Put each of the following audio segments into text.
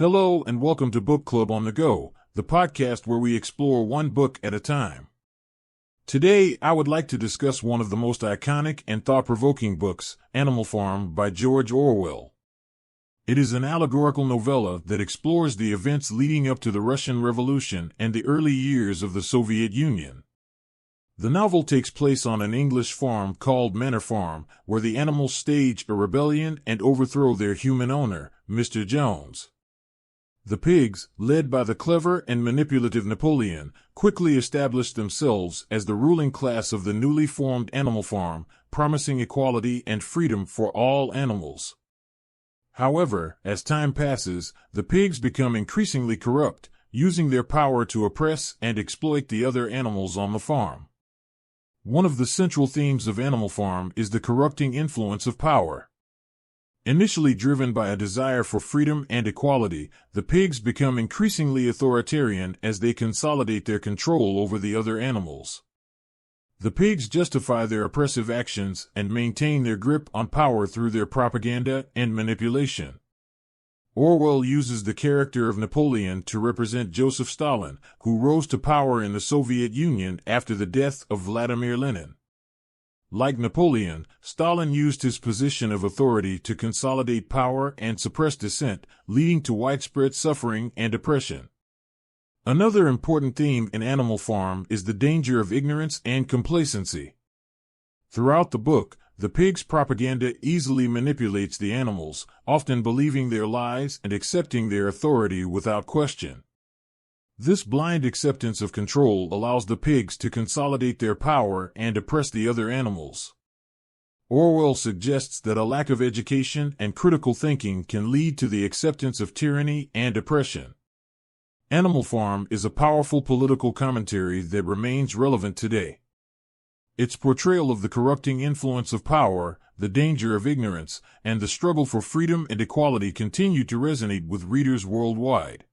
Hello and welcome to Book Club on the Go, the podcast where we explore one book at a time. Today, I would like to discuss one of the most iconic and thought-provoking books, Animal Farm by George Orwell. It is an allegorical novella that explores the events leading up to the Russian Revolution and the early years of the Soviet Union. The novel takes place on an English farm called Manor Farm, where the animals stage a rebellion and overthrow their human owner, Mr. Jones. The pigs, led by the clever and manipulative Napoleon, quickly established themselves as the ruling class of the newly formed Animal Farm, promising equality and freedom for all animals. However, as time passes, the pigs become increasingly corrupt, using their power to oppress and exploit the other animals on the farm. One of the central themes of Animal Farm is the corrupting influence of power. Initially driven by a desire for freedom and equality, the pigs become increasingly authoritarian as they consolidate their control over the other animals. The pigs justify their oppressive actions and maintain their grip on power through their propaganda and manipulation. Orwell uses the character of Napoleon to represent Joseph Stalin, who rose to power in the Soviet Union after the death of Vladimir Lenin. Like Napoleon, Stalin used his position of authority to consolidate power and suppress dissent, leading to widespread suffering and oppression. Another important theme in Animal Farm is the danger of ignorance and complacency. Throughout the book, the pigs' propaganda easily manipulates the animals, often believing their lies and accepting their authority without question. This blind acceptance of control allows the pigs to consolidate their power and oppress the other animals. Orwell suggests that a lack of education and critical thinking can lead to the acceptance of tyranny and oppression. Animal Farm is a powerful political commentary that remains relevant today. Its portrayal of the corrupting influence of power, the danger of ignorance, and the struggle for freedom and equality continue to resonate with readers worldwide.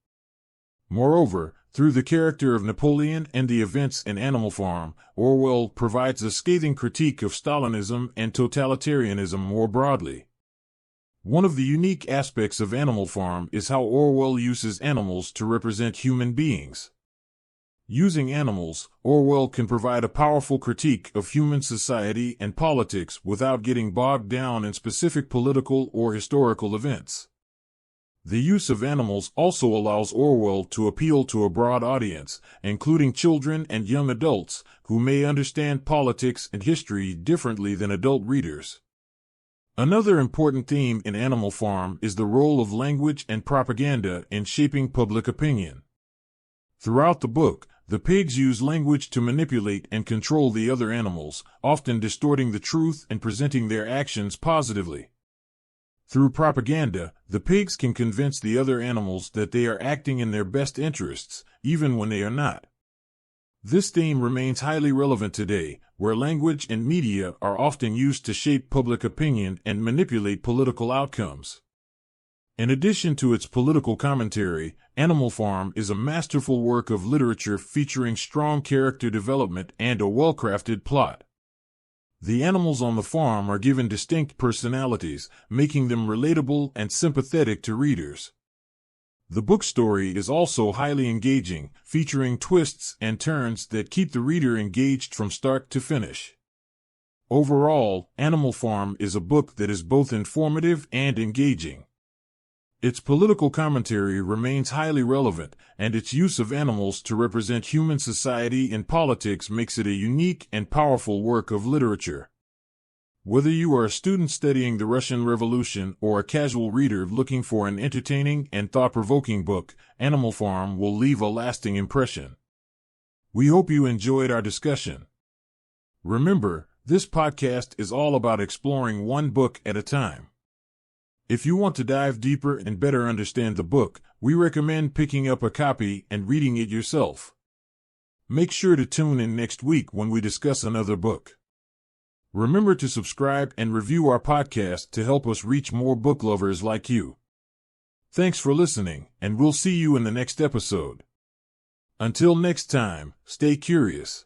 Moreover, through the character of Napoleon and the events in Animal Farm, Orwell provides a scathing critique of Stalinism and totalitarianism more broadly. One of the unique aspects of Animal Farm is how Orwell uses animals to represent human beings. Using animals, Orwell can provide a powerful critique of human society and politics without getting bogged down in specific political or historical events. The use of animals also allows Orwell to appeal to a broad audience, including children and young adults, who may understand politics and history differently than adult readers. Another important theme in Animal Farm is the role of language and propaganda in shaping public opinion. Throughout the book, the pigs use language to manipulate and control the other animals, often distorting the truth and presenting their actions positively. Through propaganda, the pigs can convince the other animals that they are acting in their best interests, even when they are not. This theme remains highly relevant today, where language and media are often used to shape public opinion and manipulate political outcomes. In addition to its political commentary, Animal Farm is a masterful work of literature featuring strong character development and a well-crafted plot. The animals on the farm are given distinct personalities, making them relatable and sympathetic to readers. The book story is also highly engaging, featuring twists and turns that keep the reader engaged from start to finish. Overall, Animal Farm is a book that is both informative and engaging. Its political commentary remains highly relevant, and its use of animals to represent human society and politics makes it a unique and powerful work of literature. Whether you are a student studying the Russian Revolution or a casual reader looking for an entertaining and thought-provoking book, Animal Farm will leave a lasting impression. We hope you enjoyed our discussion. Remember, this podcast is all about exploring one book at a time. If you want to dive deeper and better understand the book, we recommend picking up a copy and reading it yourself. Make sure to tune in next week when we discuss another book. Remember to subscribe and review our podcast to help us reach more book lovers like you. Thanks for listening, and we'll see you in the next episode. Until next time, stay curious.